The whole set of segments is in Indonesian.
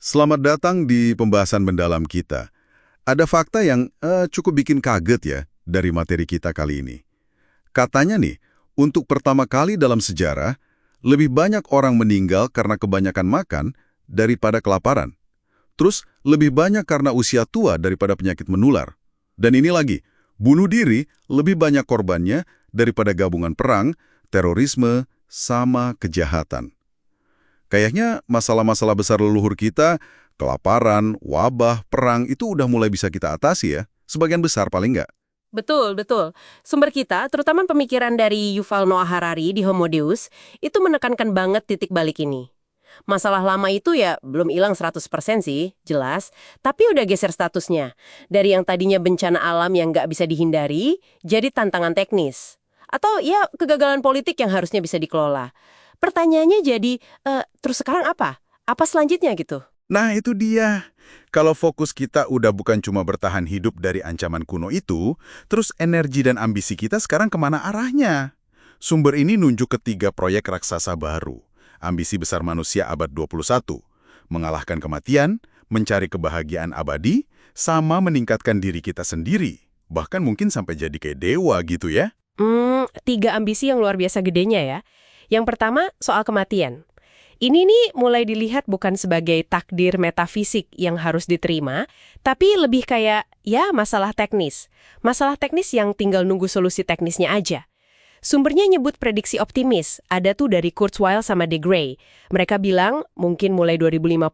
Selamat datang di pembahasan mendalam kita. Ada fakta yang cukup bikin kaget ya dari materi kita kali ini. Katanya nih, untuk pertama kali dalam sejarah, lebih banyak orang meninggal karena kebanyakan makan daripada kelaparan. Terus, lebih banyak karena usia tua daripada penyakit menular. Dan ini lagi, bunuh diri lebih banyak korbannya daripada gabungan perang, terorisme, sama kejahatan. Kayaknya masalah-masalah besar leluhur kita, kelaparan, wabah, perang, itu udah mulai bisa kita atasi ya. Sebagian besar paling nggak. Betul, betul. Sumber kita, terutama pemikiran dari Yuval Noah Harari di Homo Deus, itu menekankan banget titik balik ini. Masalah lama itu ya belum hilang 100% sih, jelas, tapi udah geser statusnya. Dari yang tadinya bencana alam yang nggak bisa dihindari, jadi tantangan teknis. Atau ya kegagalan politik yang harusnya bisa dikelola. Pertanyaannya jadi, terus sekarang apa? Apa selanjutnya gitu? Nah itu dia. Kalau fokus kita udah bukan cuma bertahan hidup dari ancaman kuno itu, terus energi dan ambisi kita sekarang kemana arahnya? Sumber ini nunjuk ketiga proyek raksasa baru. Ambisi besar manusia abad 21. Mengalahkan kematian, mencari kebahagiaan abadi, sama meningkatkan diri kita sendiri. Bahkan mungkin sampai jadi kayak dewa gitu ya. Tiga ambisi yang luar biasa gedenya ya. Yang pertama, soal kematian. Ini nih mulai dilihat bukan sebagai takdir metafisik yang harus diterima, tapi lebih kayak, ya masalah teknis. Masalah teknis yang tinggal nunggu solusi teknisnya aja. Sumbernya nyebut prediksi optimis, ada tuh dari Kurzweil sama De Grey. Mereka bilang mungkin mulai 2050,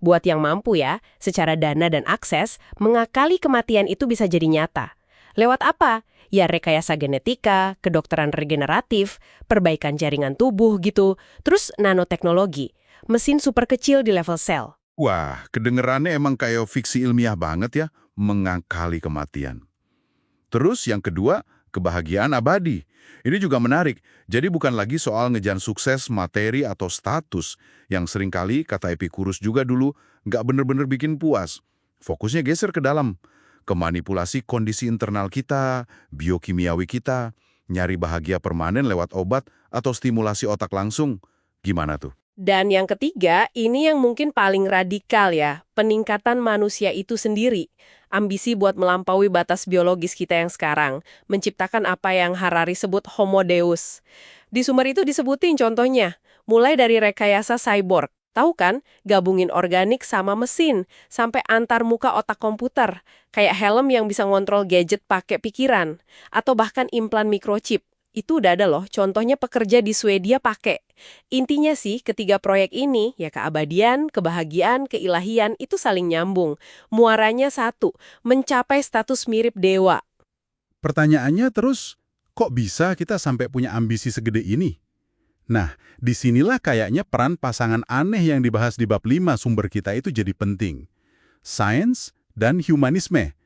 buat yang mampu ya, secara dana dan akses, mengakali kematian itu bisa jadi nyata. Lewat apa? Ya rekayasa genetika, kedokteran regeneratif, perbaikan jaringan tubuh gitu, terus nanoteknologi, mesin super kecil di level sel. Wah, kedengerannya emang kayak fiksi ilmiah banget ya, mengakali kematian. Terus yang kedua, kebahagiaan abadi. Ini juga menarik, jadi bukan lagi soal ngejar sukses, materi, atau status, yang seringkali, kata Epicurus juga dulu, nggak bener-bener bikin puas. Fokusnya geser ke dalam, ke manipulasi kondisi internal kita, biokimiawi kita, nyari bahagia permanen lewat obat, atau stimulasi otak langsung. Gimana tuh? Dan yang ketiga, ini yang mungkin paling radikal ya, peningkatan manusia itu sendiri. Ambisi buat melampaui batas biologis kita yang sekarang, menciptakan apa yang Harari sebut Homo Deus. Di sumber itu disebutin contohnya, mulai dari rekayasa cyborg. Tahu kan, gabungin organik sama mesin, sampai antar muka otak komputer, kayak helm yang bisa ngontrol gadget pakai pikiran, atau bahkan implan microchip. Itu udah ada loh, contohnya pekerja di Swedia pakai. Intinya sih, ketiga proyek ini, ya keabadian, kebahagiaan, keilahian, itu saling nyambung. Muaranya satu, mencapai status mirip dewa. Pertanyaannya terus, kok bisa kita sampai punya ambisi segede ini? Nah, disinilah kayaknya peran pasangan aneh yang dibahas di bab 5 sumber kita itu jadi penting. Sains dan humanisme.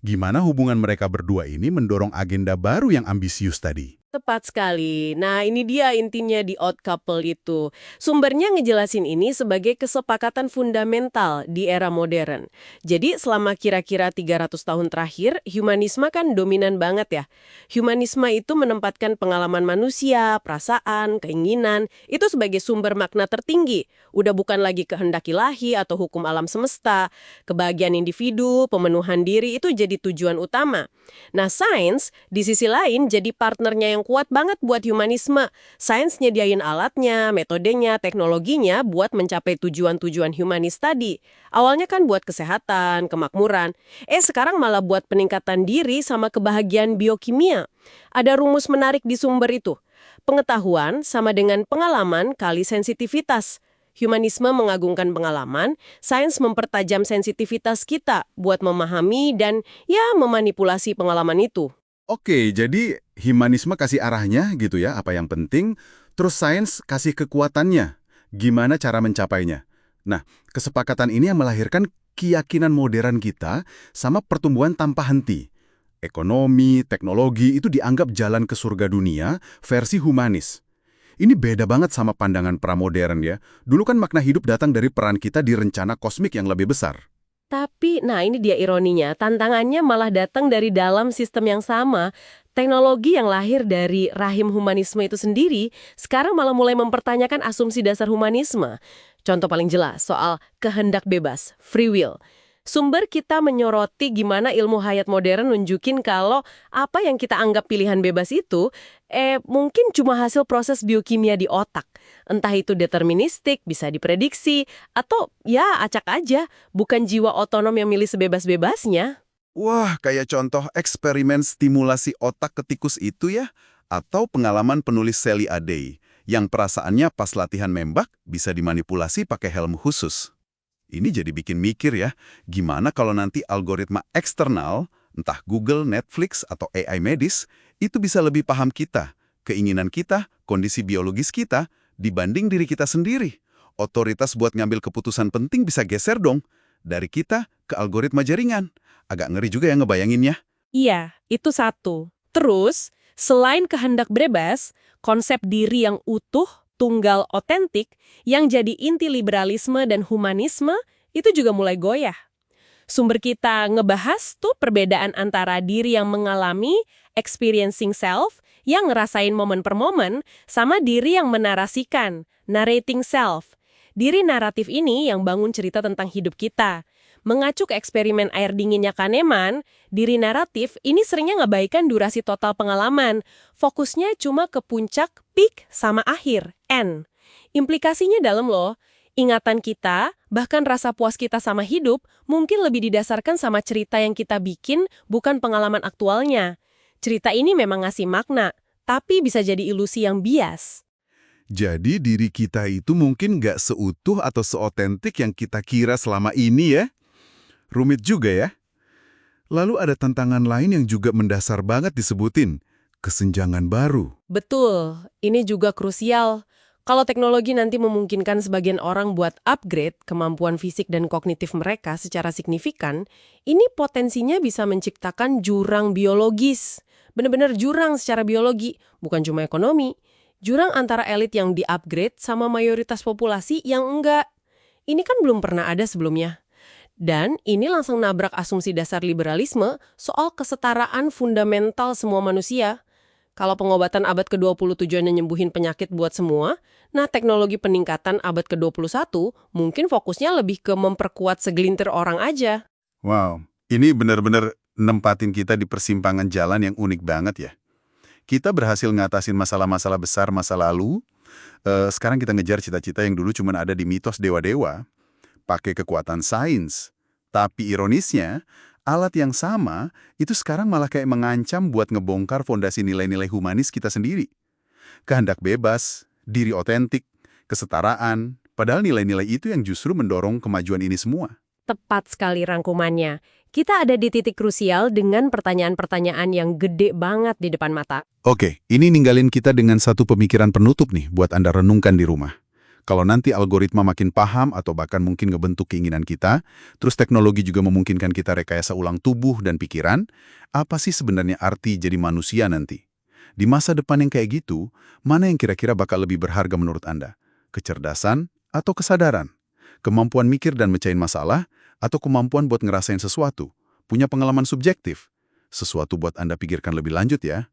Gimana hubungan mereka berdua ini mendorong agenda baru yang ambisius tadi? Tepat sekali. Nah, ini dia intinya di Odd Couple itu. Sumbernya ngejelasin ini sebagai kesepakatan fundamental di era modern. Jadi, selama kira-kira 300 tahun terakhir, humanisme kan dominan banget ya. Humanisme itu menempatkan pengalaman manusia, perasaan, keinginan, itu sebagai sumber makna tertinggi. Udah bukan lagi kehendak ilahi atau hukum alam semesta. Kebahagiaan individu, pemenuhan diri itu jadi tujuan utama. Nah, sains di sisi lain jadi partnernya yang kuat banget buat humanisme. Sains nyediain alatnya, metodenya, teknologinya buat mencapai tujuan-tujuan humanis tadi. Awalnya kan buat kesehatan, kemakmuran. Sekarang malah buat peningkatan diri sama kebahagiaan biokimia. Ada rumus menarik di sumber itu. Pengetahuan sama dengan pengalaman kali sensitivitas. Humanisme mengagungkan pengalaman, sains mempertajam sensitivitas kita buat memahami dan ya memanipulasi pengalaman itu. Oke, jadi humanisme kasih arahnya gitu ya, apa yang penting, terus sains kasih kekuatannya, gimana cara mencapainya. Nah, kesepakatan ini yang melahirkan keyakinan modern kita sama pertumbuhan tanpa henti. Ekonomi, teknologi itu dianggap jalan ke surga dunia versi humanis. Ini beda banget sama pandangan pramodern ya. Dulu kan makna hidup datang dari peran kita di rencana kosmik yang lebih besar. Tapi, nah ini dia ironinya, tantangannya malah datang dari dalam sistem yang sama. Teknologi yang lahir dari rahim humanisme itu sendiri, sekarang malah mulai mempertanyakan asumsi dasar humanisme. Contoh paling jelas soal kehendak bebas, free will. Sumber kita menyoroti gimana ilmu hayat modern nunjukin kalau apa yang kita anggap pilihan bebas itu mungkin cuma hasil proses biokimia di otak. Entah itu deterministik, bisa diprediksi, atau ya acak aja, bukan jiwa otonom yang milih sebebas-bebasnya. Wah, kayak contoh eksperimen stimulasi otak ke tikus itu ya? Atau pengalaman penulis Sally Adey, yang perasaannya pas latihan membak bisa dimanipulasi pakai helm khusus. Ini jadi bikin mikir ya, gimana kalau nanti algoritma eksternal, entah Google, Netflix, atau AI medis, itu bisa lebih paham kita, keinginan kita, kondisi biologis kita, dibanding diri kita sendiri. Otoritas buat ngambil keputusan penting bisa geser dong, dari kita ke algoritma jaringan. Agak ngeri juga ya ngebayanginnya. Iya, itu satu. Terus, selain kehendak bebas, konsep diri yang utuh, tunggal otentik, yang jadi inti liberalisme dan humanisme, itu juga mulai goyah. Sumber kita ngebahas tuh perbedaan antara diri yang mengalami, experiencing self, yang ngerasain momen per momen, sama diri yang menarasikan, narrating self. Diri naratif ini yang bangun cerita tentang hidup kita. Mengacu ke eksperimen air dinginnya Kahneman, diri naratif ini seringnya ngabaikan durasi total pengalaman. Fokusnya cuma ke puncak, peak, sama akhir, end. Implikasinya dalam loh. Ingatan kita, bahkan rasa puas kita sama hidup, mungkin lebih didasarkan sama cerita yang kita bikin, bukan pengalaman aktualnya. Cerita ini memang ngasih makna, tapi bisa jadi ilusi yang bias. Jadi diri kita itu mungkin nggak seutuh atau seotentik yang kita kira selama ini ya? Rumit juga ya. Lalu ada tantangan lain yang juga mendasar banget disebutin, kesenjangan baru. Betul, ini juga krusial. Kalau teknologi nanti memungkinkan sebagian orang buat upgrade kemampuan fisik dan kognitif mereka secara signifikan, ini potensinya bisa menciptakan jurang biologis. Benar-benar jurang secara biologi, bukan cuma ekonomi. Jurang antara elit yang di-upgrade sama mayoritas populasi yang enggak. Ini kan belum pernah ada sebelumnya. Dan ini langsung nabrak asumsi dasar liberalisme soal kesetaraan fundamental semua manusia. Kalau pengobatan abad ke-20 tujuannya nyembuhin penyakit buat semua, nah teknologi peningkatan abad ke-21 mungkin fokusnya lebih ke memperkuat segelintir orang aja. Wow, ini benar-benar nempatin kita di persimpangan jalan yang unik banget ya. Kita berhasil ngatasin masalah-masalah besar masa lalu, sekarang kita ngejar cita-cita yang dulu cuma ada di mitos dewa-dewa, pakai kekuatan sains. Tapi ironisnya, alat yang sama itu sekarang malah kayak mengancam buat ngebongkar fondasi nilai-nilai humanis kita sendiri. Kehendak bebas, diri otentik, kesetaraan, padahal nilai-nilai itu yang justru mendorong kemajuan ini semua. Tepat sekali rangkumannya. Kita ada di titik krusial dengan pertanyaan-pertanyaan yang gede banget di depan mata. Oke, ini ninggalin kita dengan satu pemikiran penutup nih buat Anda renungkan di rumah. Kalau nanti algoritma makin paham atau bahkan mungkin ngebentuk keinginan kita, terus teknologi juga memungkinkan kita rekayasa ulang tubuh dan pikiran, apa sih sebenarnya arti jadi manusia nanti? Di masa depan yang kayak gitu, mana yang kira-kira bakal lebih berharga menurut Anda? Kecerdasan atau kesadaran? Kemampuan mikir dan mecahin masalah, atau kemampuan buat ngerasain sesuatu? Punya pengalaman subjektif? Sesuatu buat Anda pikirkan lebih lanjut ya.